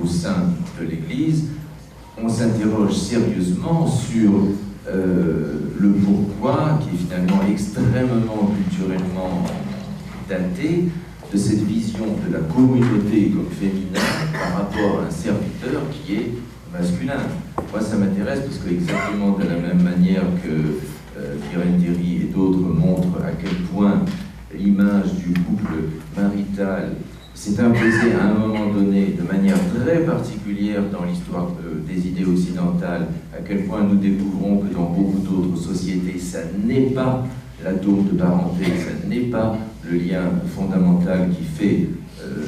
sein de l'Église, on s'interroge sérieusement sur le pourquoi, qui est finalement extrêmement culturellement daté, de cette vision de la communauté comme féminin par rapport à un serviteur qui est masculin. Moi, ça m'intéresse parce que exactement de la même manière que Irène Théry et d'autres montrent à quel point l'image du couple marital s'est imposée à un moment donné de manière très particulière dans l'histoire des idées occidentales, à quel point nous découvrons que dans beaucoup d'autres sociétés, ça n'est pas l'atome de parenté, ça n'est pas le lien fondamental qui fait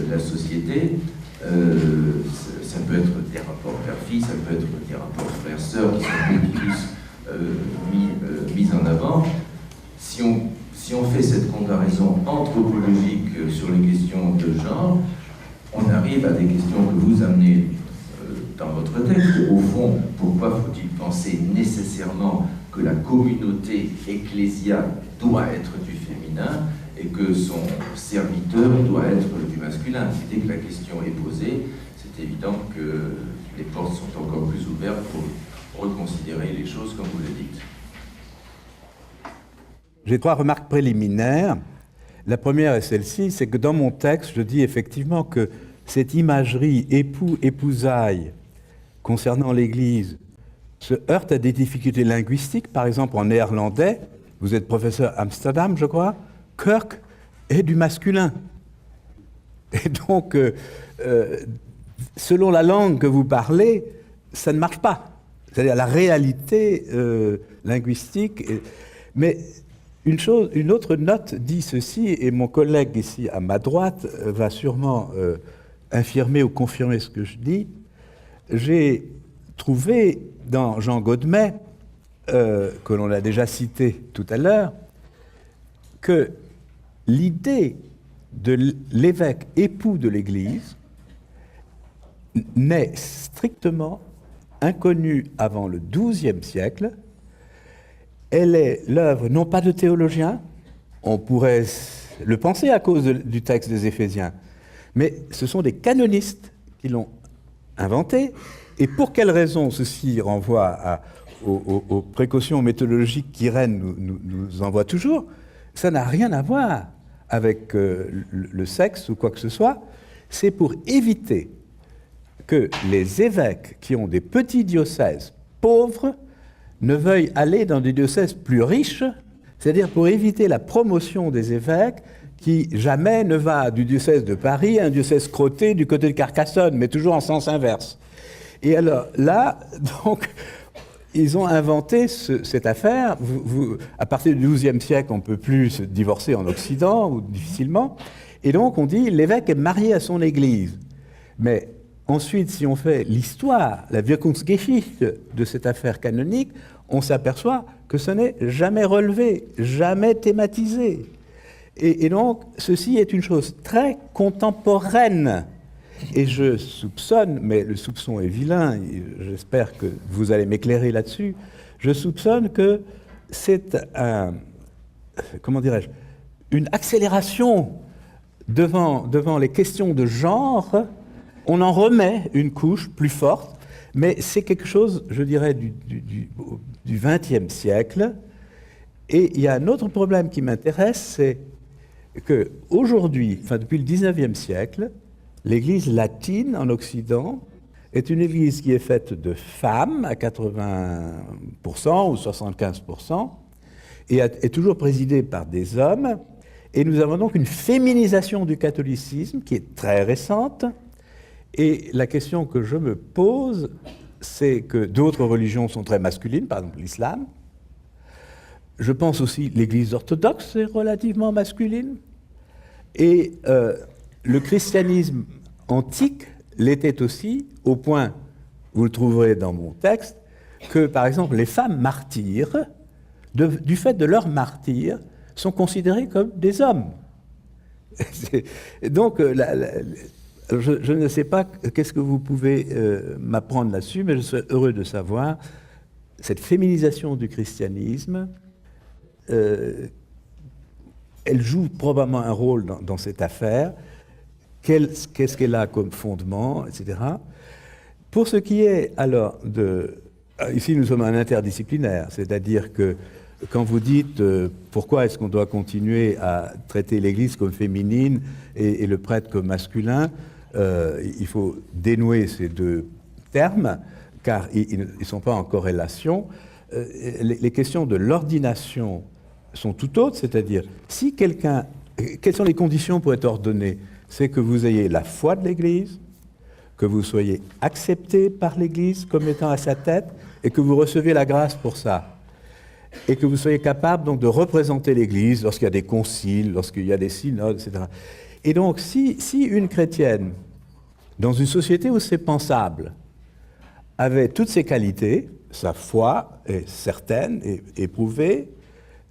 la société. Ça peut être des rapports père-fils, ça peut être des rapports frères-sœurs qui sont beaucoup plus mis en avant. Si on fait cette comparaison anthropologique sur les questions de genre, on arrive à des questions que vous amenez dans votre texte. Au fond, pourquoi faut-il penser nécessairement que la communauté ecclésiale doit être du féminin et que son serviteur doit être du masculin? Dès que la question est posée, c'est évident que les portes sont encore plus ouvertes pour reconsidérer les choses comme vous le dites. J'ai 3 remarques préliminaires. La première est celle-ci, c'est que dans mon texte, je dis effectivement que cette imagerie époux-épousaille concernant l'Église se heurte à des difficultés linguistiques. Par exemple, en néerlandais, vous êtes professeur à Amsterdam, je crois, Kirk est du masculin. Et donc, selon la langue que vous parlez, ça ne marche pas. C'est-à-dire la réalité linguistique. Mais une autre note dit ceci, et mon collègue ici à ma droite va sûrement infirmer ou confirmer ce que je dis. J'ai trouvé dans Jean Godmet, que l'on a déjà cité tout à l'heure, que l'idée de l'évêque époux de l'Église n'est strictement inconnue avant le XIIe siècle. Elle est l'œuvre non pas de théologiens, on pourrait le penser à cause du texte des Éphésiens, mais ce sont des canonistes qui l'ont inventé. Et pour quelle raison ceci renvoie aux précautions méthodologiques qu'Irène nous envoie toujours? Ça n'a rien à voir avec le sexe ou quoi que ce soit. C'est pour éviter que les évêques qui ont des petits diocèses pauvres ne veuillent aller dans des diocèses plus riches, c'est-à-dire pour éviter la promotion des évêques qui jamais ne va du diocèse de Paris à un diocèse crotté du côté de Carcassonne, mais toujours en sens inverse. Et alors là, donc, ils ont inventé cette affaire. À partir du XIIe siècle, on ne peut plus se divorcer en Occident, ou difficilement. Et donc, on dit l'évêque est marié à son église. Mais ensuite, si on fait l'histoire, la Wirkungsgeschichte de cette affaire canonique, on s'aperçoit que ce n'est jamais relevé, jamais thématisé. Et donc, ceci est une chose très contemporaine. Et je soupçonne, mais le soupçon est vilain, j'espère que vous allez m'éclairer là-dessus, je soupçonne que c'est une accélération devant les questions de genre. On en remet une couche plus forte, mais c'est quelque chose, je dirais, du XXe siècle. Et il y a un autre problème qui m'intéresse, c'est qu'aujourd'hui, depuis le XIXe siècle, l'Église latine en Occident est une Église qui est faite de femmes à 80% ou 75% et est toujours présidée par des hommes. Et nous avons donc une féminisation du catholicisme qui est très récente. Et la question que je me pose, c'est que d'autres religions sont très masculines, par exemple l'islam. Je pense aussi que l'Église orthodoxe est relativement masculine. Et le christianisme antique l'était aussi, au point, vous le trouverez dans mon texte, que, par exemple, les femmes martyres, du fait de leur martyre, sont considérées comme des hommes. Donc, je ne sais pas qu'est-ce que vous pouvez m'apprendre là-dessus, mais je serais heureux de savoir cette féminisation du christianisme. Elle joue probablement un rôle dans cette affaire. qu'est-ce qu'elle a comme fondement, etc. Pour ce qui est alors de... Ici, nous sommes un interdisciplinaire, c'est-à-dire que quand vous dites pourquoi est-ce qu'on doit continuer à traiter l'Église comme féminine et le prêtre comme masculin, il faut dénouer ces deux termes, car ils ne sont pas en corrélation. Les questions de l'ordination sont tout autres, c'est-à-dire si quelqu'un... Quelles sont les conditions pour être ordonné? C'est que vous ayez la foi de l'Église, que vous soyez accepté par l'Église comme étant à sa tête, et que vous recevez la grâce pour ça. Et que vous soyez capable donc de représenter l'Église lorsqu'il y a des conciles, lorsqu'il y a des synodes, etc. Et donc, si une chrétienne, dans une société où c'est pensable, avait toutes ces qualités, sa foi est certaine et éprouvée,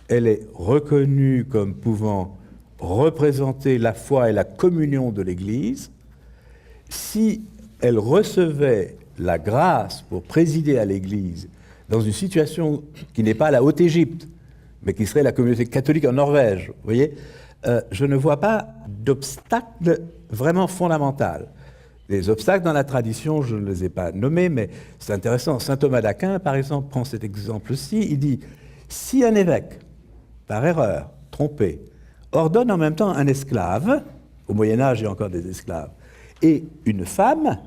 elle est reconnue comme pouvant représenter la foi et la communion de l'Église, si elle recevait la grâce pour présider à l'Église dans une situation qui n'est pas la Haute-Égypte, mais qui serait la communauté catholique en Norvège, vous voyez, je ne vois pas d'obstacle vraiment fondamental. Les obstacles dans la tradition, je ne les ai pas nommés, mais c'est intéressant. Saint Thomas d'Aquin, par exemple, prend cet exemple-ci. Il dit, si un évêque, par erreur, trompé, ordonne en même temps un esclave, au Moyen-Âge il y a encore des esclaves, et une femme,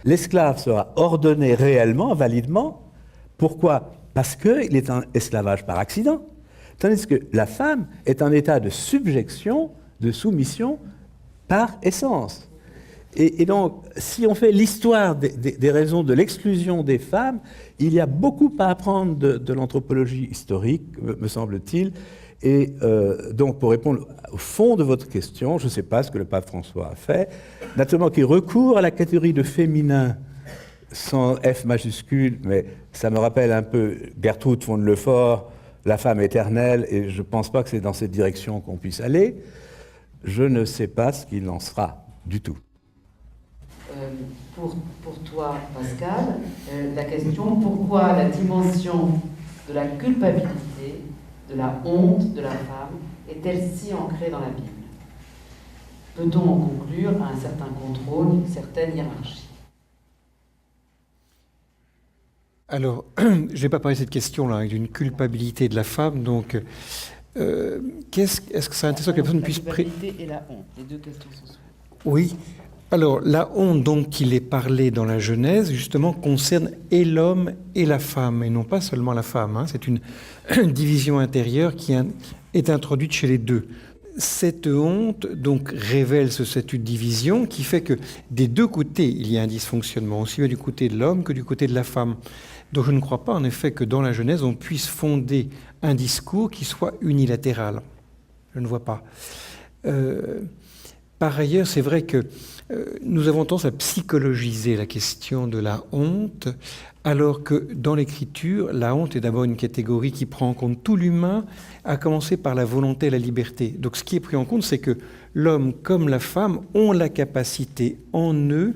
l'esclave sera ordonné réellement, validement. Pourquoi? Parce qu'il est en esclavage par accident. Tandis que la femme est en état de subjection, de soumission, par essence. Et donc, si on fait l'histoire des raisons de l'exclusion des femmes, il y a beaucoup à apprendre de l'anthropologie historique, me semble-t-il. Et donc, pour répondre au fond de votre question, je ne sais pas ce que le pape François a fait, naturellement qu'il recourt à la catégorie de féminin sans F majuscule, mais ça me rappelle un peu Gertrude von Lefort, la femme éternelle, et je ne pense pas que c'est dans cette direction qu'on puisse aller. Je ne sais pas ce qu'il en sera du tout. Pour toi, Pascal, la question, pourquoi la dimension de la culpabilité, de la honte de la femme est-elle si ancrée dans la Bible? Peut-on en conclure à un certain contrôle, une certaine hiérarchie? Alors, je ne vais pas parler de cette question-là, avec une culpabilité de la femme, donc est-ce que c'est intéressant que la personne puisse... La culpabilité et la honte, les deux questions sont soumises. Oui. Alors, la honte, donc, qu'il est parlé dans la Genèse, justement, concerne et l'homme et la femme, et non pas seulement la femme. Hein. C'est une division intérieure qui est introduite chez les deux. Cette honte, donc, révèle cette division qui fait que des deux côtés, il y a un dysfonctionnement, aussi bien du côté de l'homme que du côté de la femme. Donc, je ne crois pas, en effet, que dans la Genèse, on puisse fonder un discours qui soit unilatéral. Je ne vois pas. Par ailleurs, c'est vrai que nous avons tendance à psychologiser la question de la honte, alors que dans l'Écriture, la honte est d'abord une catégorie qui prend en compte tout l'humain, à commencer par la volonté et la liberté. Donc ce qui est pris en compte, c'est que l'homme comme la femme ont la capacité en eux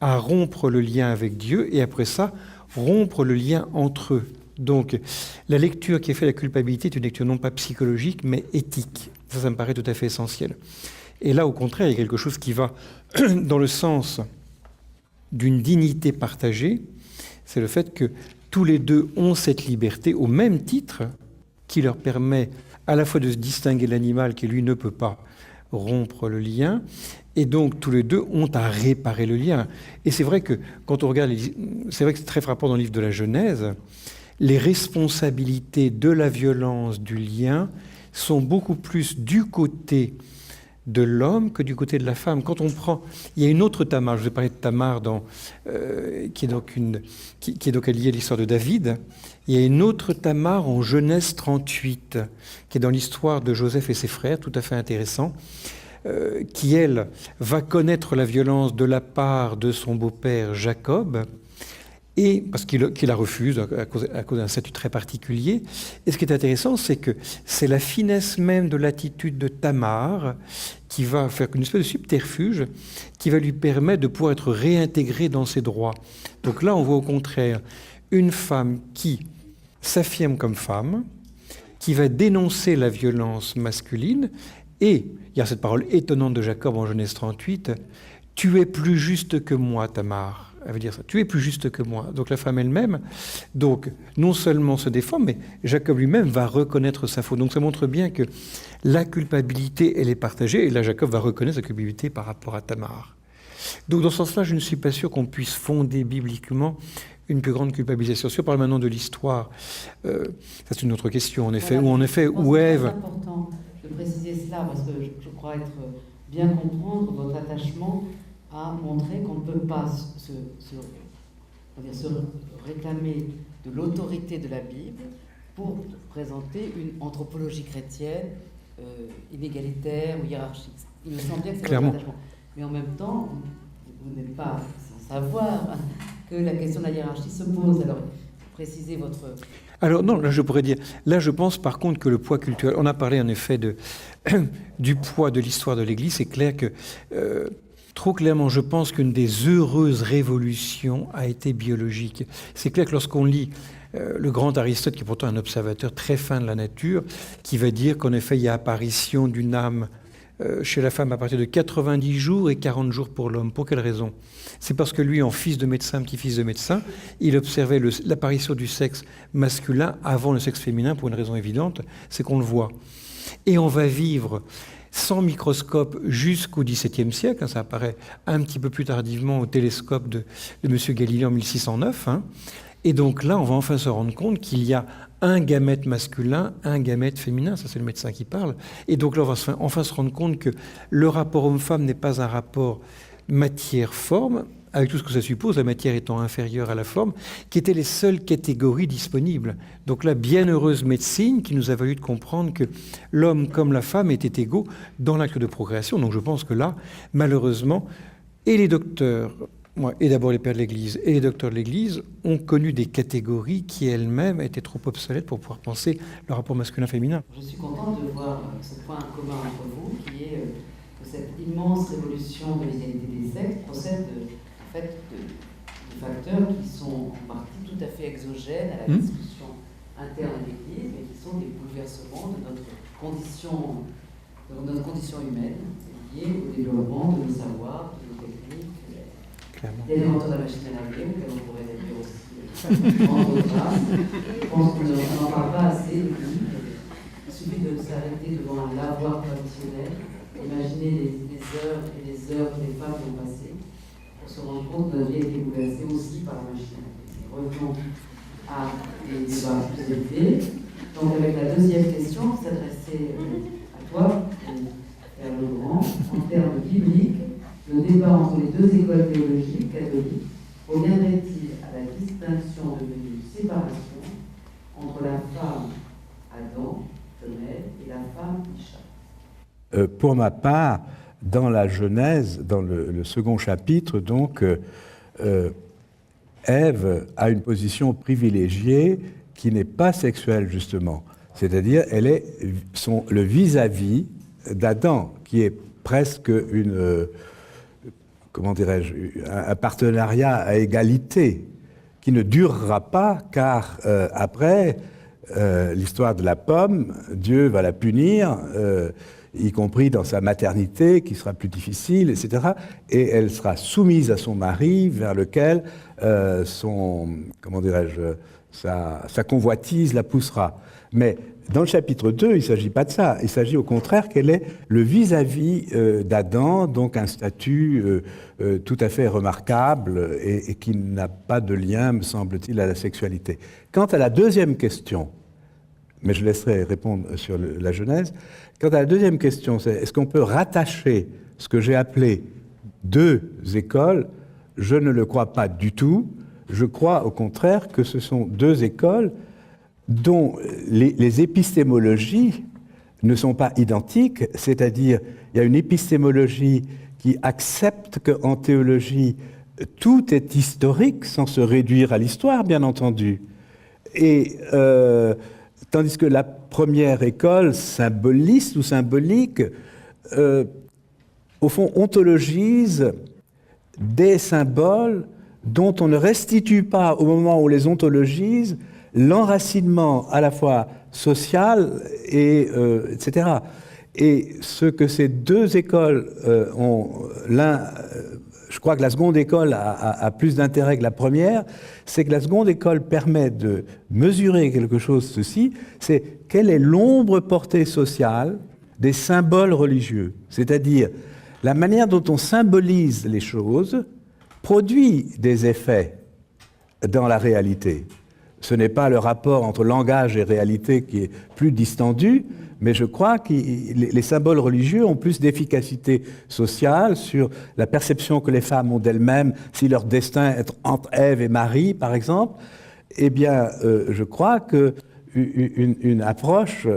à rompre le lien avec Dieu, et après ça, rompre le lien entre eux. Donc la lecture qui est faite de la culpabilité est une lecture non pas psychologique, mais éthique. Ça me paraît tout à fait essentiel. Et là, au contraire, il y a quelque chose qui va dans le sens d'une dignité partagée. C'est le fait que tous les deux ont cette liberté au même titre qui leur permet à la fois de se distinguer de l'animal qui, lui, ne peut pas rompre le lien. Et donc, tous les deux ont à réparer le lien. Et c'est vrai que quand on regarde, c'est vrai que c'est très frappant dans le livre de la Genèse, les responsabilités de la violence du lien sont beaucoup plus du côté de l'homme que du côté de la femme. Quand on prend... Il y a une autre Tamar, je vous ai parlé de Tamar qui est donc liée à l'histoire de David. Il y a une autre Tamar en Genèse 38, qui est dans l'histoire de Joseph et ses frères, tout à fait intéressant, qui, elle, va connaître la violence de la part de son beau-père Jacob, et parce qu'il la refuse à cause d'un statut très particulier. Et ce qui est intéressant, c'est que c'est la finesse même de l'attitude de Tamar qui va faire une espèce de subterfuge qui va lui permettre de pouvoir être réintégrée dans ses droits. Donc là, on voit au contraire une femme qui s'affirme comme femme, qui va dénoncer la violence masculine Et il y a cette parole étonnante de Jacob en Genèse 38, « Tu es plus juste que moi, Tamar ». Elle veut dire ça, « Tu es plus juste que moi ». Donc la femme elle-même, donc non seulement se défend, mais Jacob lui-même va reconnaître sa faute. Donc ça montre bien que la culpabilité, elle est partagée, et là Jacob va reconnaître sa culpabilité par rapport à Tamar. Donc dans ce sens-là, je ne suis pas sûr qu'on puisse fonder bibliquement une plus grande culpabilisation. Si on parle maintenant de l'histoire, ça c'est une autre question, en effet, voilà, où Ève... C'est important de préciser cela, parce que je crois être bien comprendre votre attachement à montrer qu'on ne peut pas se réclamer de l'autorité de la Bible pour présenter une anthropologie chrétienne inégalitaire ou hiérarchiste. Il me semble bien que c'est votre attachement. Mais en même temps, vous n'êtes pas sans savoir que la question de la hiérarchie se pose. Alors, précisez votre... Alors non, là je pourrais dire, là je pense par contre que le poids culturel, on a parlé en effet du poids de l'histoire de l'Église, c'est clair que, trop clairement, je pense qu'une des heureuses révolutions a été biologique. C'est clair que lorsqu'on lit le grand Aristote, qui est pourtant un observateur très fin de la nature, qui va dire qu'en effet il y a apparition d'une âme chez la femme à partir de 90 jours et 40 jours pour l'homme. Pour quelle raison? C'est parce que lui, en fils de médecin, petit-fils de médecin, il observait l'apparition du sexe masculin avant le sexe féminin pour une raison évidente, c'est qu'on le voit. Et on va vivre sans microscope jusqu'au XVIIe siècle, ça apparaît un petit peu plus tardivement au télescope de M. Galilée en 1609, et donc là, on va enfin se rendre compte qu'il y a un gamète masculin, un gamète féminin, ça c'est le médecin qui parle. Et donc là, on va enfin se rendre compte que le rapport homme-femme n'est pas un rapport matière-forme, avec tout ce que ça suppose, la matière étant inférieure à la forme, qui étaient les seules catégories disponibles. Donc la bienheureuse médecine qui nous a valu de comprendre que l'homme comme la femme étaient égaux dans l'acte de procréation. Donc je pense que là, malheureusement, et les docteurs... et d'abord les pères de l'Église et les docteurs de l'Église ont connu des catégories qui elles-mêmes étaient trop obsolètes pour pouvoir penser le rapport masculin-féminin. Je suis contente de voir ce point commun entre vous, qui est que cette immense révolution de l'égalité des sexes procède de facteurs qui sont en partie tout à fait exogènes à la discussion interne de l'Église, mais qui sont des bouleversements de notre condition humaine, liés au développement de nos savoirs, de nos techniques, des inventeurs de la machine à laver, auxquels on pourrait d'ailleurs aussi prendre grâce. Je pense qu'on n'en parle pas assez. Il suffit de s'arrêter devant un lavoir traditionnel, imaginer les heures et les heures que les femmes ont passées pour se rendre compte que notre vie a été bouleversée aussi par la machine à laver. Revenons à des débats plus élevés. Donc avec la deuxième question qui s'adressait à toi, Père Legrand, en termes bibliques, le débat entre les deux écoles théologiques catholiques reviendrait-il à la distinction devenue séparation entre la femme Adam, femelle, et la femme Isha? Pour ma part, dans la Genèse, dans le second chapitre, donc, Ève a une position privilégiée qui n'est pas sexuelle, justement. C'est-à-dire, elle est le vis-à-vis d'Adam, qui est presque comment dirais-je, un partenariat à égalité, qui ne durera pas, car après l'histoire de la pomme, Dieu va la punir, y compris dans sa maternité, qui sera plus difficile, etc. Et elle sera soumise à son mari, vers lequel sa convoitise la poussera. Mais dans le chapitre 2, il ne s'agit pas de ça. Il s'agit au contraire qu'elle est le vis-à-vis d'Adam, donc un statut tout à fait remarquable et qui n'a pas de lien, me semble-t-il, à la sexualité. Quant à la deuxième question, mais je laisserai répondre sur la Genèse, quant à la deuxième question, c'est est-ce qu'on peut rattacher ce que j'ai appelé deux écoles? Je ne le crois pas du tout. Je crois au contraire que ce sont deux écoles dont les épistémologies ne sont pas identiques, c'est-à-dire il y a une épistémologie qui accepte qu'en théologie, tout est historique sans se réduire à l'histoire, bien entendu. Et tandis que la première école, symboliste ou symbolique, au fond, ontologise des symboles dont on ne restitue pas, au moment où on les ontologise, l'enracinement à la fois social et etc. Et ce que ces deux écoles ont, je crois que la seconde école a plus d'intérêt que la première, c'est que la seconde école permet de mesurer quelque chose, ceci, c'est quelle est l'ombre portée sociale des symboles religieux. C'est-à-dire, la manière dont on symbolise les choses produit des effets dans la réalité. Ce n'est pas le rapport entre langage et réalité qui est plus distendu, mais je crois que les symboles religieux ont plus d'efficacité sociale sur la perception que les femmes ont d'elles-mêmes, si leur destin est entre Ève et Marie, par exemple. Eh bien, je crois qu'une approche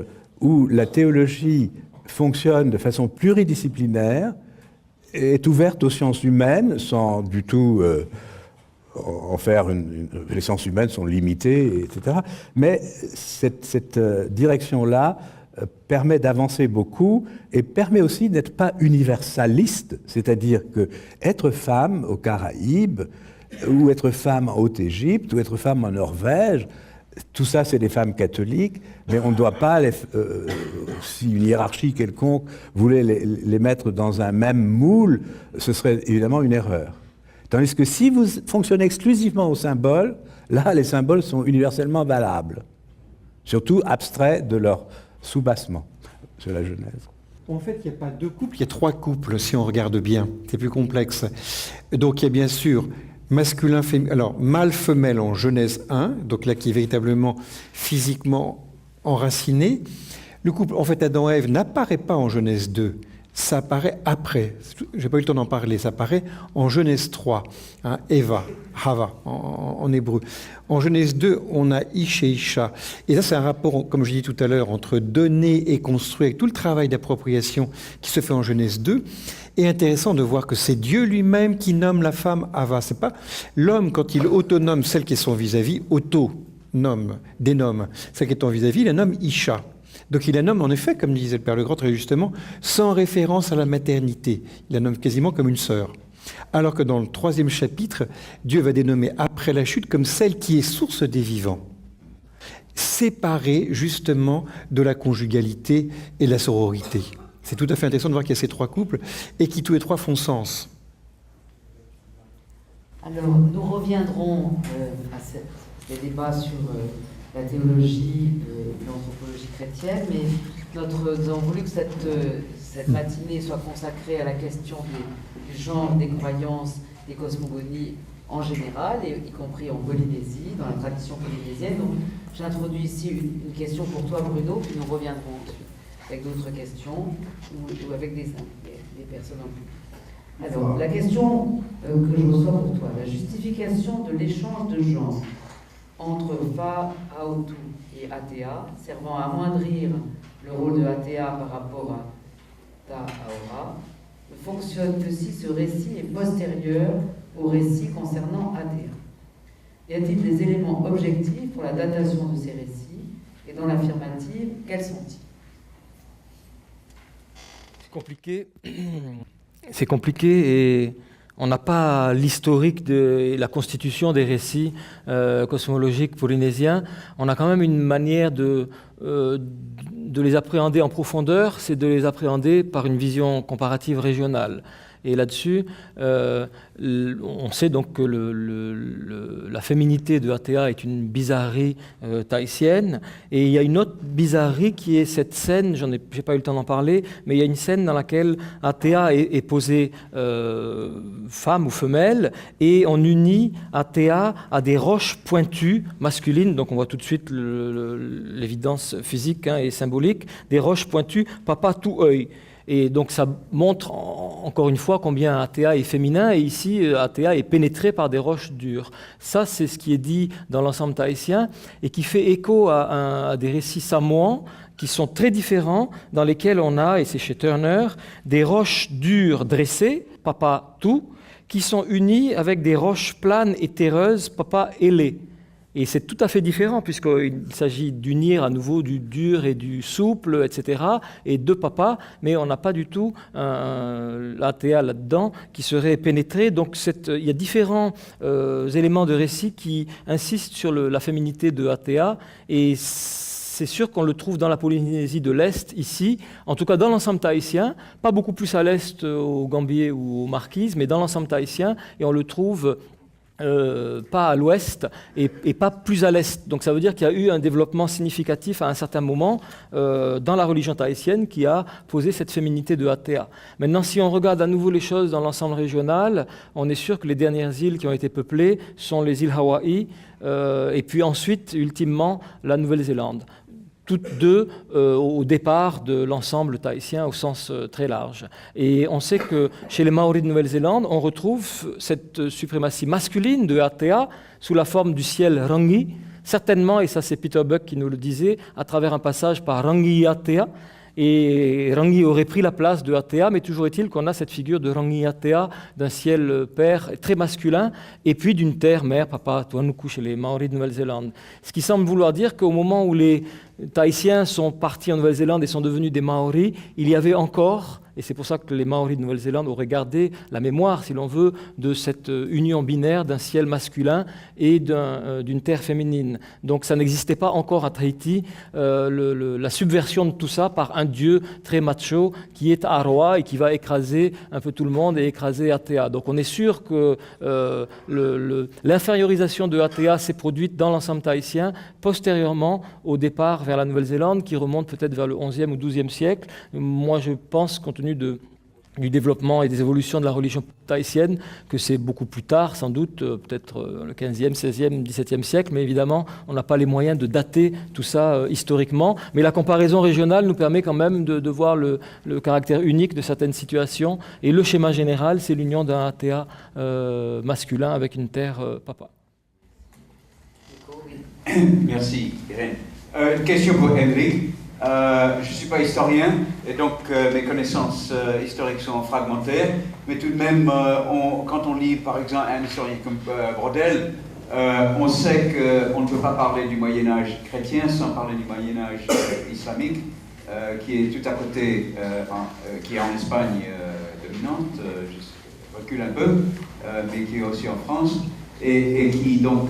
où la théologie fonctionne de façon pluridisciplinaire est ouverte aux sciences humaines, sans du tout en faire les sciences humaines sont limitées, etc. Mais cette direction-là permet d'avancer beaucoup et permet aussi d'être pas universaliste, c'est-à-dire que être femme aux Caraïbes, ou être femme en Haute-Égypte, ou être femme en Norvège, tout ça c'est des femmes catholiques, mais on ne doit pas, si une hiérarchie quelconque voulait les mettre dans un même moule, ce serait évidemment une erreur. Tandis que si vous fonctionnez exclusivement aux symboles, là les symboles sont universellement valables, surtout abstraits de leur soubassement sur la Genèse. En fait, il n'y a pas deux couples, il y a trois couples, si on regarde bien. C'est plus complexe. Donc, il y a bien sûr masculin, féminin. Alors, mâle-femelle en Genèse 1, donc là, qui est véritablement physiquement enraciné. Le couple, en fait, Adam-Ève n'apparaît pas en Genèse 2. Ça apparaît après. Je n'ai pas eu le temps d'en parler. Ça apparaît en Genèse 3. Hein, Eva, Hava, en hébreu. En Genèse 2, on a Ish et Isha. Et ça, c'est un rapport, comme je dis tout à l'heure, entre donner et construire, avec tout le travail d'appropriation qui se fait en Genèse 2. Et intéressant de voir que c'est Dieu lui-même qui nomme la femme Hava. C'est pas l'homme, quand il autonome celle qui est son vis-à-vis, dénomme celle qui est son vis-à-vis, il la nomme Isha. Donc il la nomme en effet, comme disait le Père Le Grand très justement, sans référence à la maternité. Il la nomme quasiment comme une sœur. Alors que dans le 3e chapitre, Dieu va dénommer après la chute comme celle qui est source des vivants, séparée justement de la conjugalité et de la sororité. C'est tout à fait intéressant de voir qu'il y a ces trois couples et qui tous les trois font sens. Alors nous reviendrons à ces débats sur la théologie et l'anthropologie chrétienne, mais nous avons voulu que cette matinée soit consacrée à la question du genre, des croyances, des cosmogonies en général, et y compris en Polynésie, dans la tradition polynésienne. Donc j'introduis ici une question pour toi, Bruno, puis nous reviendrons ensuite avec d'autres questions ou avec des personnes en public. Alors, la question que je reçois pour toi, la justification de l'échange de genre entre Va, Aotu et Atea, servant à amoindrir le rôle de Atea par rapport à Ta, Aora, fonctionne que si ce récit est postérieur au récit concernant Atea. Y a-t-il des éléments objectifs pour la datation de ces récits? Et dans l'affirmative, quels sont-ils? C'est compliqué et on n'a pas l'historique de la constitution des récits cosmologiques polynésiens. On a quand même une manière de les appréhender en profondeur, c'est de les appréhender par une vision comparative régionale. Et là-dessus, on sait donc que la féminité de Atea est une bizarrerie tahitienne. Et il y a une autre bizarrerie qui est cette scène, j'ai pas eu le temps d'en parler, mais il y a une scène dans laquelle Atea est posée femme ou femelle, et on unit Atea à des roches pointues masculines, donc on voit tout de suite l'évidence physique et symbolique, des roches pointues, papa tout œil. Et donc ça montre encore une fois combien Atea est féminin, et ici Atea est pénétré par des roches dures. Ça, c'est ce qui est dit dans l'ensemble tahitien et qui fait écho à des récits samoans qui sont très différents, dans lesquels on a, et c'est chez Turner, des roches dures dressées, papa tout, qui sont unies avec des roches planes et terreuses, papa ailées. Et c'est tout à fait différent, puisqu'il s'agit d'unir à nouveau du dur et du souple, etc., et deux papas, mais on n'a pas du tout l'Atea là-dedans qui serait pénétré. Donc il y a différents éléments de récit qui insistent sur la féminité de Atea, et c'est sûr qu'on le trouve dans la Polynésie de l'Est, ici, en tout cas dans l'ensemble tahitien, pas beaucoup plus à l'Est, au Gambier ou aux Marquises, mais dans l'ensemble tahitien, et on le trouve pas à l'ouest et pas plus à l'est. Donc ça veut dire qu'il y a eu un développement significatif à un certain moment dans la religion tahitienne qui a posé cette féminité de Atea. Maintenant, si on regarde à nouveau les choses dans l'ensemble régional, on est sûr que les dernières îles qui ont été peuplées sont les îles Hawaï et puis ensuite, ultimement, la Nouvelle-Zélande. Toutes deux au départ de l'ensemble tahitien au sens très large. Et on sait que chez les Maoris de Nouvelle-Zélande, on retrouve cette suprématie masculine de Atea sous la forme du ciel Rangi, certainement, et ça c'est Peter Buck qui nous le disait, à travers un passage par Rangi Atea. Et Rangi aurait pris la place de Atea, mais toujours est-il qu'on a cette figure de Rangi Atea, d'un ciel père très masculin, et puis d'une terre mère, papa Tuanuku chez les Maoris de Nouvelle-Zélande. Ce qui semble vouloir dire qu'au moment où les Tahitiens sont partis en Nouvelle-Zélande et sont devenus des Maoris, il y avait encore, et c'est pour ça que les Maoris de Nouvelle-Zélande auraient gardé la mémoire, si l'on veut, de cette union binaire d'un ciel masculin et d'une terre féminine. Donc ça n'existait pas encore à Tahiti, la subversion de tout ça par un dieu très macho qui est Aroa et qui va écraser un peu tout le monde et écraser Atea. Donc on est sûr que l'infériorisation de Atea s'est produite dans l'ensemble tahitien postérieurement au départ vers la Nouvelle-Zélande, qui remonte peut-être vers le XIe ou XIIe siècle. Moi, je pense, compte tenu du développement et des évolutions de la religion tahitienne, que c'est beaucoup plus tard, sans doute, peut-être le XVe, XVIe, XVIIe siècle, mais évidemment, on n'a pas les moyens de dater tout ça historiquement. Mais la comparaison régionale nous permet quand même de voir le caractère unique de certaines situations. Et le schéma général, c'est l'union d'un Atea masculin avec une terre papa. Merci, Irène. Une question pour Henrik. Je ne suis pas historien et donc mes connaissances historiques sont fragmentaires, mais tout de même, quand on lit par exemple un historien comme Brodel, on sait qu'on ne peut pas parler du Moyen-Âge chrétien sans parler du Moyen-Âge islamique, qui est tout à côté, qui est en Espagne dominante, je recule un peu, mais qui est aussi en France, et qui donc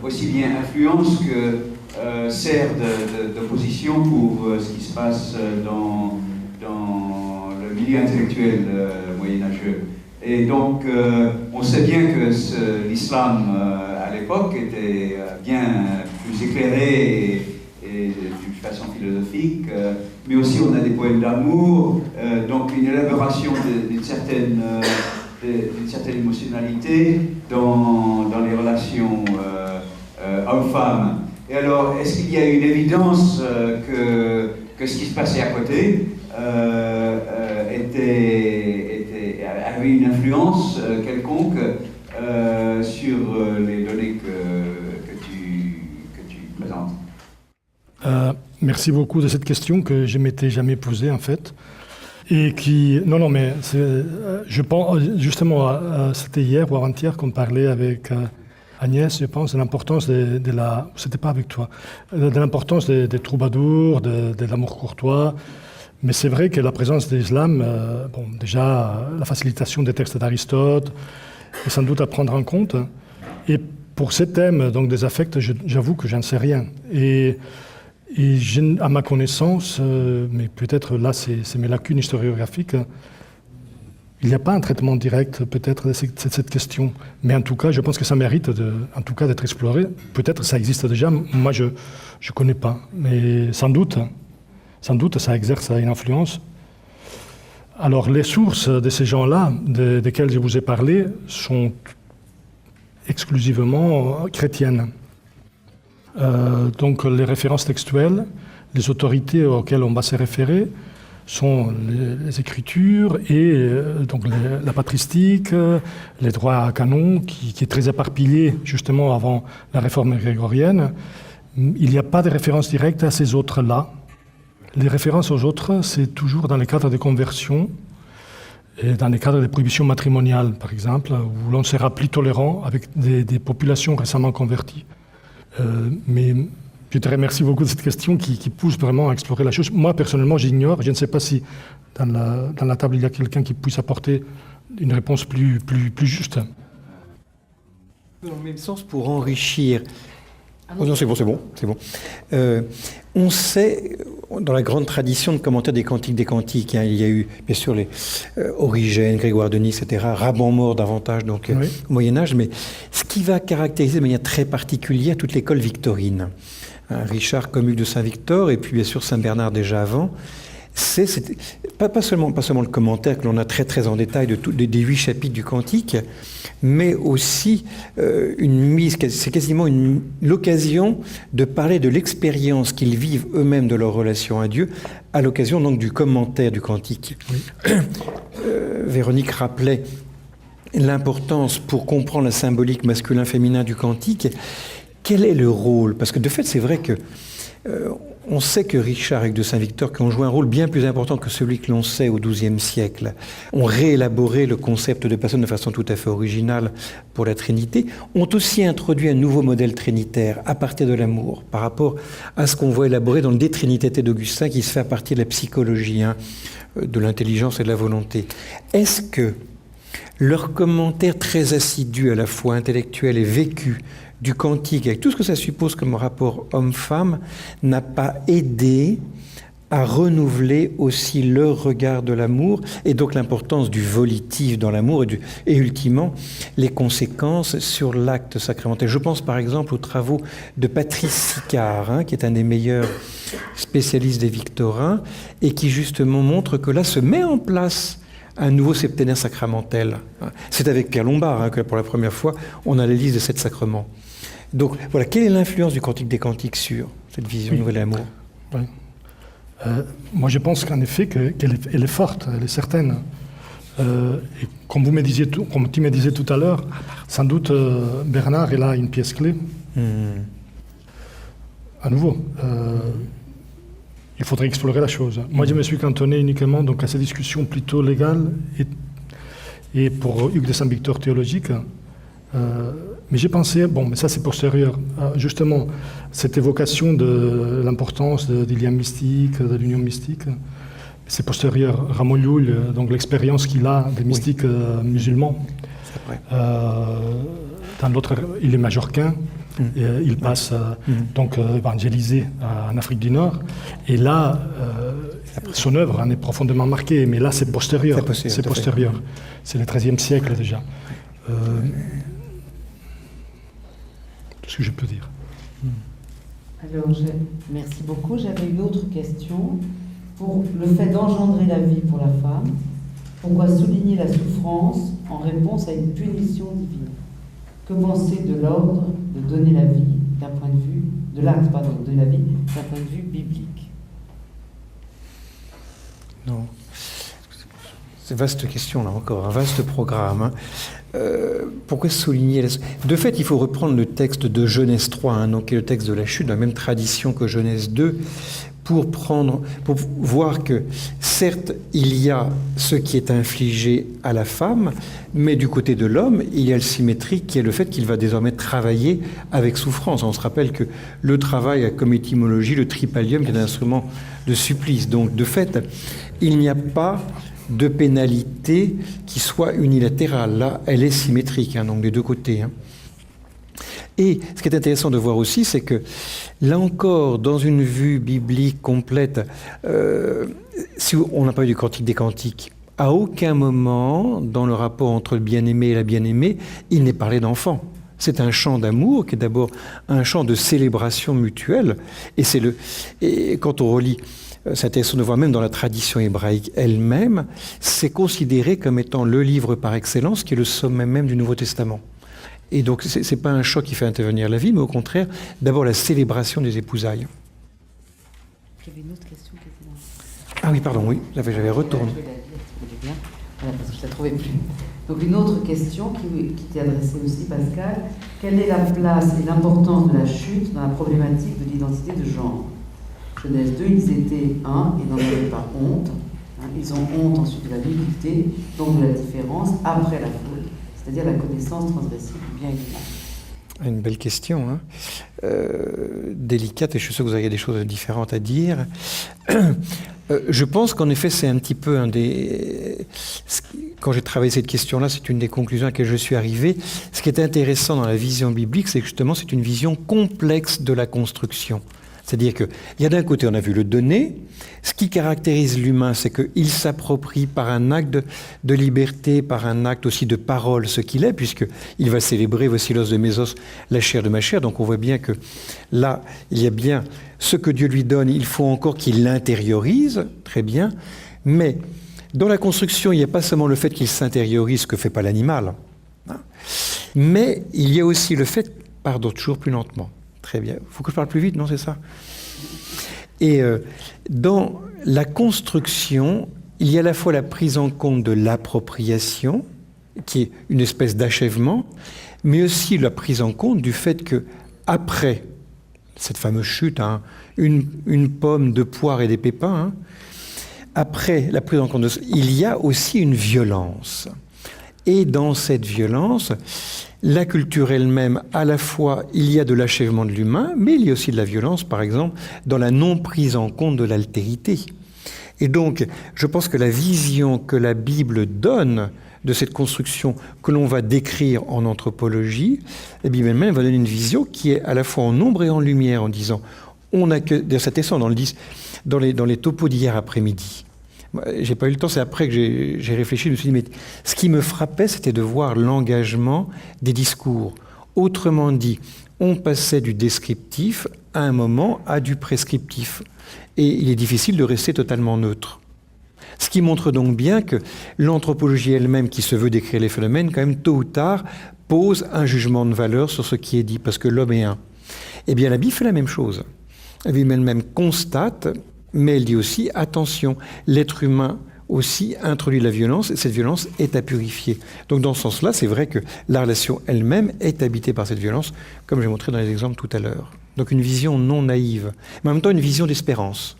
aussi bien influence que sert d'opposition pour ce qui se passe dans le milieu intellectuel moyenâgeux. Et donc, on sait bien que l'islam, à l'époque, était bien plus éclairé et d'une façon philosophique, mais aussi on a des poèmes d'amour, donc une élaboration d'une certaine émotionnalité dans les relations hommes-femmes. Et alors, est-ce qu'il y a une évidence que ce qui se passait à côté avait une influence quelconque sur les données que tu présentes? Merci beaucoup de cette question que je ne m'étais jamais posée en fait. Et qui... Non, mais je pense justement, c'était hier ou avant-hier qu'on parlait avec... Agnès, je pense, de l'importance de la... C'était pas avec toi. De l'importance des troubadours, de l'amour courtois. Mais c'est vrai que la présence de l'islam, déjà, la facilitation des textes d'Aristote, est sans doute à prendre en compte. Et pour ces thèmes, donc des affects, j'avoue que j'en sais rien. Et à ma connaissance, mais peut-être là, c'est mes lacunes historiographiques, il n'y a pas un traitement direct, peut-être, de cette question. Mais en tout cas, je pense que ça mérite, d'être exploré. Peut-être ça existe déjà. Moi, je ne connais pas. Mais sans doute, ça exerce une influence. Alors, les sources de ces gens-là, desquels je vous ai parlé, sont exclusivement chrétiennes. Donc, les références textuelles, les autorités auxquelles on va se référer, sont les écritures et donc la patristique, les droits canons, qui est très éparpillé justement avant la réforme grégorienne. Il n'y a pas de référence directe à ces autres-là. Les références aux autres, c'est toujours dans les cadres de conversion et dans les cadres de prohibitions matrimoniales, par exemple, où l'on sera plus tolérant avec des populations récemment converties. Mais je te remercie beaucoup de cette question qui pousse vraiment à explorer la chose. Moi, personnellement, j'ignore. Je ne sais pas si dans la table, il y a quelqu'un qui puisse apporter une réponse plus juste. Dans le même sens, pour enrichir, Oh non, c'est bon. On sait, dans la grande tradition de commentaires des Cantiques, hein, il y a eu bien sûr les Origène, Grégoire de Nice, etc., Raban-Mort davantage donc Oui. au Moyen-Âge, mais ce qui va caractériser de manière très particulière toute l'école victorine, hein, Richard Commule de Saint-Victor, et puis bien sûr Saint-Bernard déjà avant, c'est pas seulement le commentaire que l'on a très très en détail des 8 chapitres du Cantique, mais aussi c'est quasiment l'occasion de parler de l'expérience qu'ils vivent eux-mêmes de leur relation à Dieu, à l'occasion donc du commentaire du Cantique. Oui. Véronique rappelait l'importance pour comprendre la symbolique masculin-féminin du Cantique. Quel est le rôle? Parce que de fait, c'est vrai que on sait que Richard et de Saint-Victor, qui ont joué un rôle bien plus important que celui que l'on sait au XIIe siècle, ont réélaboré le concept de personne de façon tout à fait originale pour la Trinité, ont aussi introduit un nouveau modèle trinitaire à partir de l'amour, par rapport à ce qu'on voit élaborer dans le De Trinitate d'Augustin, qui se fait à partir de la psychologie, hein, de l'intelligence et de la volonté. Est-ce que leur commentaire très assidu, à la fois intellectuel et vécu, du Cantique, avec tout ce que ça suppose comme rapport homme-femme, n'a pas aidé à renouveler aussi leur regard de l'amour, et donc l'importance du volitif dans l'amour, et ultimement les conséquences sur l'acte sacramentel. Je pense par exemple aux travaux de Patrice Sicard, hein, qui est un des meilleurs spécialistes des Victorins, et qui justement montre que là se met en place un nouveau septénaire sacramentel. C'est avec Pierre Lombard, hein, que pour la première fois on a la liste de 7 sacrements. Donc voilà, quelle est l'influence du Cantique des Cantiques sur cette vision nouvelle de l'amour? Oui. Moi, je pense qu'en effet, qu'elle est forte, elle est certaine. Et comme tu me disais tout à l'heure, sans doute Bernard est là une pièce clé. À nouveau, il faudrait explorer la chose. Moi, je me suis cantonné uniquement donc, à ces discussions plutôt légales et pour Hugues de Saint-Victor théologique. Mais j'ai pensé, mais ça c'est postérieur, justement, cette évocation de l'importance de lien mystique, de l'union mystique, c'est postérieur. Ramon Llull, donc l'expérience qu'il a des mystiques musulmans. Dans l'autre, il est majorquin, et, il passe donc évangélisé en Afrique du Nord, et là, son œuvre en est profondément marquée, mais là c'est postérieur. C'est postérieur. C'est le XIIIe siècle déjà. Ce que je peux dire. Alors, merci beaucoup. J'avais une autre question. Pour le fait d'engendrer la vie pour la femme, pourquoi souligner la souffrance en réponse à une punition divine? Que penser de l'ordre de donner la vie d'un point de vue, de l'acte, pardon, de la vie d'un point de vue biblique? Non. C'est une vaste question, là encore, un vaste programme. Hein. Pourquoi souligner De fait, il faut reprendre le texte de Genèse 3, hein, donc, qui est le texte de la chute, dans la même tradition que Genèse 2, pour voir que, certes, il y a ce qui est infligé à la femme, mais du côté de l'homme, il y a le symétrique qui est le fait qu'il va désormais travailler avec souffrance. On se rappelle que le travail a comme étymologie le tripalium, qui est un instrument de supplice. Donc, de fait, il n'y a pas de pénalité qui soit unilatérale. Là, elle est symétrique, hein, donc des deux côtés. Hein. Et ce qui est intéressant de voir aussi, c'est que, là encore, dans une vue biblique complète, si on n'a pas eu du Cantique des Cantiques, à aucun moment, dans le rapport entre le bien-aimé et la bien-aimée, il n'est parlé d'enfant. C'est un chant d'amour qui est d'abord un chant de célébration mutuelle. Et quand on relit, c'est intéressant de voir même dans la tradition hébraïque elle-même, c'est considéré comme étant le livre par excellence qui est le sommet même du Nouveau Testament. Et donc, ce n'est pas un choc qui fait intervenir la vie, mais au contraire, d'abord la célébration des épousailles. Il y avait une autre question qui était là. Ah oui, pardon, oui, j'avais retourné. Je vais la lire, si vous voulez bien. Voilà, parce que je ne la trouvais plus. Donc, une autre question qui t'est adressée aussi, Pascal. Quelle est la place et l'importance de la chute dans la problématique de l'identité de genre? Genèse 2, ils étaient un et n'en avaient pas honte. Ils ont honte ensuite de la nudité, donc de la différence après la faute, c'est-à-dire la connaissance transgressive du bien et du mal. Une belle question, hein. Délicate, et je suis sûr que vous avez des choses différentes à dire. Je pense qu'en effet, c'est un petit peu quand j'ai travaillé cette question-là, c'est une des conclusions à laquelle je suis arrivé. Ce qui est intéressant dans la vision biblique, c'est que justement, c'est une vision complexe de la construction. C'est-à-dire qu'il y a d'un côté, on a vu le donner. Ce qui caractérise l'humain, c'est qu'il s'approprie par un acte de liberté, par un acte aussi de parole ce qu'il est, puisqu'il va célébrer « Voici l'os de mes os, la chair de ma chair ». Donc on voit bien que là, il y a bien ce que Dieu lui donne, il faut encore qu'il l'intériorise, très bien. Mais dans la construction, il n'y a pas seulement le fait qu'il s'intériorise, ce que ne fait pas l'animal, hein, mais il y a aussi le fait, pardon, toujours plus lentement. Très bien. Il faut que je parle plus vite, non, c'est ça? Et dans la construction, il y a à la fois la prise en compte de l'appropriation, qui est une espèce d'achèvement, mais aussi la prise en compte du fait que après cette fameuse chute, hein, une pomme, 2 poires et des pépins, hein, après la prise en compte de ça, il y a aussi une violence. Et dans cette violence, la culture elle-même, à la fois, il y a de l'achèvement de l'humain, mais il y a aussi de la violence, par exemple, dans la non-prise en compte de l'altérité. Et donc, je pense que la vision que la Bible donne de cette construction que l'on va décrire en anthropologie, la Bible elle-même va donner une vision qui est à la fois en ombre et en lumière, en disant, on n'a que, ça descend dans les topos d'hier après-midi. J'ai pas eu le temps, c'est après que j'ai réfléchi, je me suis dit, mais ce qui me frappait, c'était de voir l'engagement des discours. Autrement dit, on passait du descriptif à un moment à du prescriptif. Et il est difficile de rester totalement neutre. Ce qui montre donc bien que l'anthropologie elle-même, qui se veut décrire les phénomènes, quand même, tôt ou tard, pose un jugement de valeur sur ce qui est dit, parce que l'homme est un. Eh bien, la Bible fait la même chose. La Bible elle-même constate, mais elle dit aussi, attention, l'être humain aussi introduit la violence, et cette violence est à purifier. Donc dans ce sens-là, c'est vrai que la relation elle-même est habitée par cette violence, comme j'ai montré dans les exemples tout à l'heure. Donc une vision non naïve, mais en même temps une vision d'espérance.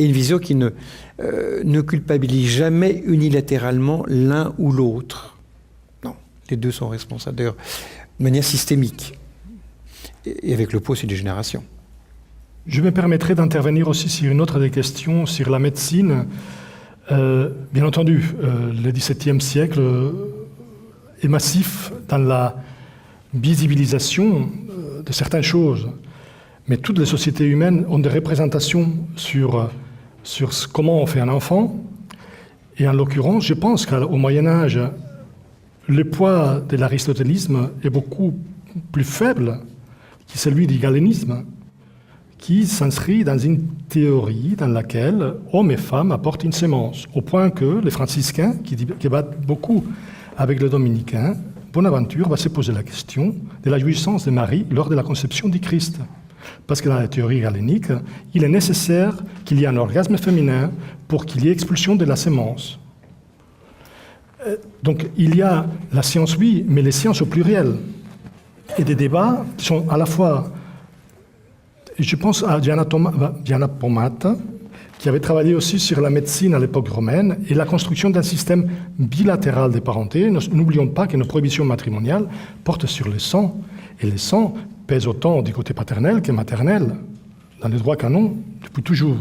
Et une vision qui ne culpabilise jamais unilatéralement l'un ou l'autre. Non, les deux sont responsables, d'ailleurs, de manière systémique, et avec le poids aussi des générations. Je me permettrai d'intervenir aussi sur une autre des questions, sur la médecine. Bien entendu, le XVIIe siècle est massif dans la visibilisation de certaines choses, mais toutes les sociétés humaines ont des représentations sur comment on fait un enfant. Et en l'occurrence, je pense qu'au Moyen-Âge, le poids de l'aristotélisme est beaucoup plus faible que celui du galénisme, qui s'inscrit dans une théorie dans laquelle hommes et femmes apportent une sémence, au point que les franciscains, qui débattent beaucoup avec les dominicains, Bonaventure va se poser la question de la jouissance de Marie lors de la conception du Christ. Parce que dans la théorie galénique, il est nécessaire qu'il y ait un orgasme féminin pour qu'il y ait expulsion de la sémence. Donc il y a la science, oui, mais les sciences au pluriel. Et des débats qui sont à la fois... Je pense à Diana Pomate, qui avait travaillé aussi sur la médecine à l'époque romaine et la construction d'un système bilatéral des parentés. N'oublions pas que nos prohibitions matrimoniales portent sur le sang, et le sang pèse autant du côté paternel que maternel, dans les droits canons, depuis toujours.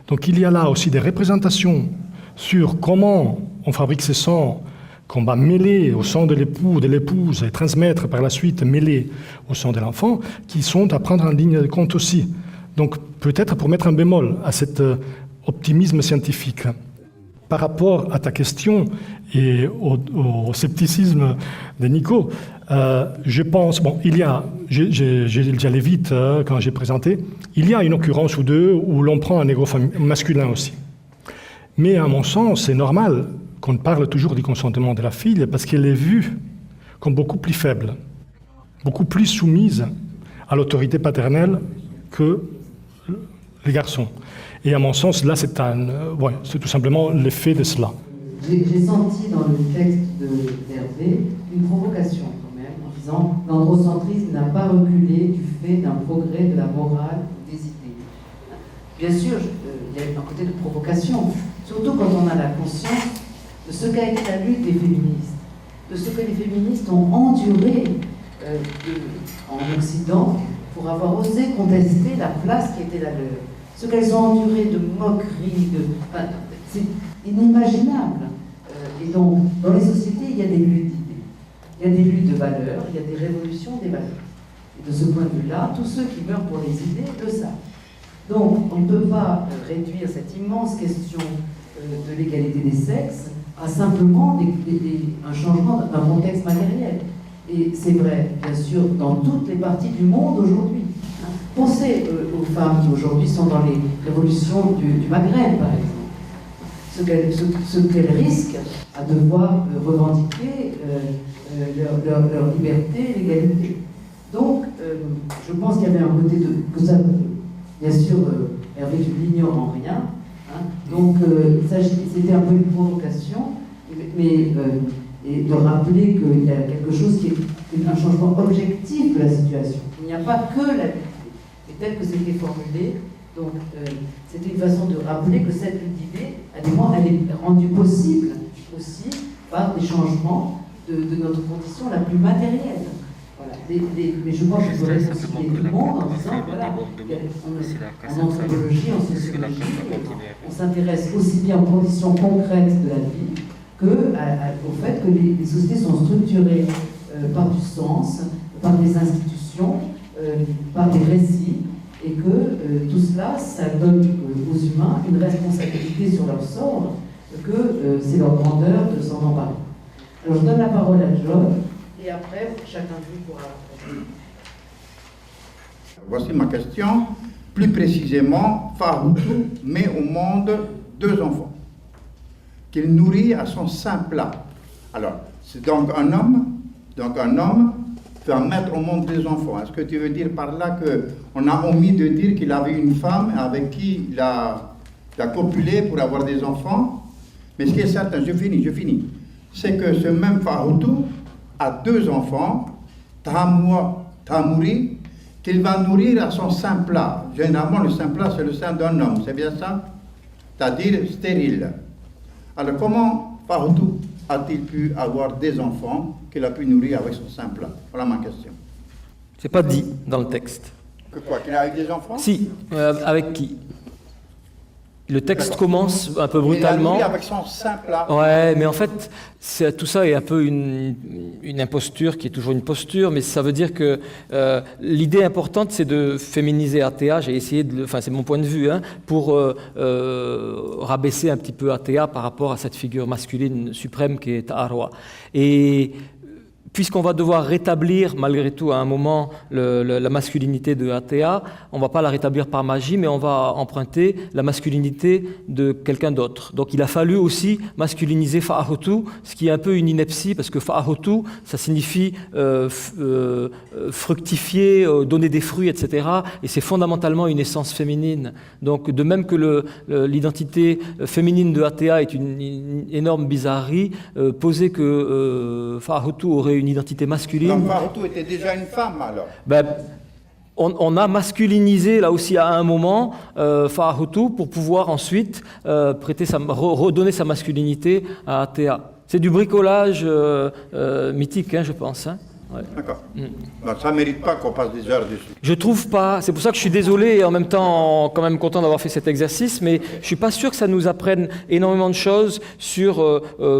Donc il y a là aussi des représentations sur comment on fabrique ce sang, qu'on va mêler au sang de l'époux, de l'épouse, et transmettre par la suite, mêler au sang de l'enfant, qui sont à prendre en ligne de compte aussi. Donc peut-être pour mettre un bémol à cet optimisme scientifique. Par rapport à ta question et au scepticisme de Nico, je pense, bon, il y a, j'allais vite quand j'ai présenté, il y a une occurrence ou deux où l'on prend un ego masculin aussi. Mais à mon sens, c'est normal qu'on parle toujours du consentement de la fille parce qu'elle est vue comme beaucoup plus faible, beaucoup plus soumise à l'autorité paternelle que les garçons. Et à mon sens, là, c'est tout simplement l'effet de cela. J'ai senti dans le texte d'Hervé une provocation quand même, en disant « L'androcentrisme n'a pas reculé du fait d'un progrès de la morale ou des idées ». Bien sûr, il y a un côté de provocation, surtout quand on a la conscience de ce qu'a été la lutte des féministes, de ce que les féministes ont enduré en Occident pour avoir osé contester la place qui était la leur. Ce qu'elles ont enduré de moqueries, c'est inimaginable. Et donc, dans les sociétés, il y a des luttes d'idées, il y a des luttes de valeurs, il y a des révolutions des valeurs. Et de ce point de vue-là, tous ceux qui meurent pour les idées le savent. Donc, on ne peut pas réduire cette immense question de l'égalité des sexes à simplement un changement d'un contexte matériel. Et c'est vrai, bien sûr, dans toutes les parties du monde aujourd'hui. Pensez aux femmes qui aujourd'hui sont dans les révolutions du Maghreb, par exemple. Ce qu'elles risquent à devoir revendiquer leur liberté, l'égalité. Donc, je pense qu'il y avait un côté que ça, bien sûr, Hervé, tu l'ignores en rien. Hein, donc, c'était un peu une provocation, mais et de rappeler qu'il y a quelque chose qui est un changement objectif de la situation. Il n'y a pas que la lutte d'idées. Et tel que c'était formulé, donc c'était une façon de rappeler que cette lutte d'idées, elle est rendue possible aussi par des changements de notre condition la plus matérielle. Voilà. Mais je pense que je voudrais concilier tout le monde en disant, voilà, en anthropologie, en sociologie, on s'intéresse aussi bien aux conditions concrètes de la vie au fait que les sociétés sont structurées par du sens, par des institutions, par des récits, et que tout cela, ça donne aux humains une responsabilité sur leur sort, que c'est leur grandeur de s'en emparer. Alors je donne la parole à John, et après, chacun de vous pourra répondre. Voici ma question. Plus précisément, Faroutou met au monde 2 enfants qu'il nourrit à son sein plat. Alors, c'est donc un homme va mettre au monde 2 enfants. Est-ce que tu veux dire par là qu'on a omis de dire qu'il avait une femme avec qui il a copulé pour avoir des enfants? Mais ce qui est certain, je finis, c'est que ce même Faroutou a 2 enfants, Tamouri, qu'il va nourrir à son sein plat. Généralement, le sein plat, c'est le sein d'un homme, c'est bien ça? C'est-à-dire stérile. Alors, comment Faroutou a-t-il pu avoir des enfants qu'il a pu nourrir avec son sein plat? Voilà ma question. C'est pas dit dans le texte. Que quoi? Qu'il a eu des enfants? Si, avec qui? Le texte commence un peu brutalement. Il a nourri avec son sein plat. Ouais, mais en fait, tout ça est un peu une imposture qui est toujours une posture, mais ça veut dire que l'idée importante, c'est de féminiser Athéa. J'ai essayé c'est mon point de vue, hein, pour rabaisser un petit peu Athéa par rapport à cette figure masculine suprême qui est Arwa. Et puisqu'on va devoir rétablir, malgré tout, à un moment, la masculinité de Athéa, on ne va pas la rétablir par magie, mais on va emprunter la masculinité de quelqu'un d'autre. Donc il a fallu aussi masculiniser Fa'ahutu, ce qui est un peu une ineptie, parce que Fa'ahutu, ça signifie fructifier, donner des fruits, etc. Et c'est fondamentalement une essence féminine. Donc de même que l'identité féminine de Athéa est une énorme bizarrerie, poser que Fa'ahutu aurait une identité masculine. Donc Faroutou était déjà une femme alors? On a masculinisé là aussi à un moment Faroutou pour pouvoir ensuite redonner sa masculinité à Athéa. C'est du bricolage mythique, hein, je pense. Hein. Ouais. D'accord. Donc, ça ne mérite pas qu'on passe des heures dessus. Je trouve pas. C'est pour ça que je suis désolé et en même temps quand même content d'avoir fait cet exercice, mais je suis pas sûr que ça nous apprenne énormément de choses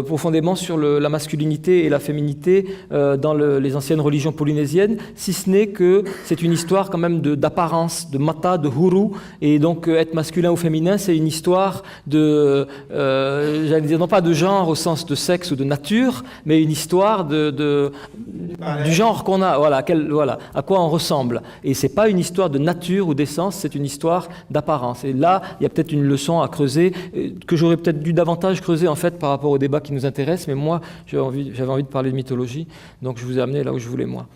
profondément sur la masculinité et la féminité dans les anciennes religions polynésiennes, si ce n'est que c'est une histoire quand même d'apparence, de mata, de huru, et donc être masculin ou féminin, c'est une histoire j'allais dire non pas de genre au sens de sexe ou de nature, mais une histoire du genre qu'on a, voilà, à quoi on ressemble. Et c'est pas une histoire de nature ou d'essence, c'est une histoire d'apparence. Et là, il y a peut-être une leçon à creuser, que j'aurais peut-être dû davantage creuser en fait par rapport au débat qui nous intéresse, mais moi, j'avais envie de parler de mythologie, donc je vous ai amené là où je voulais moi.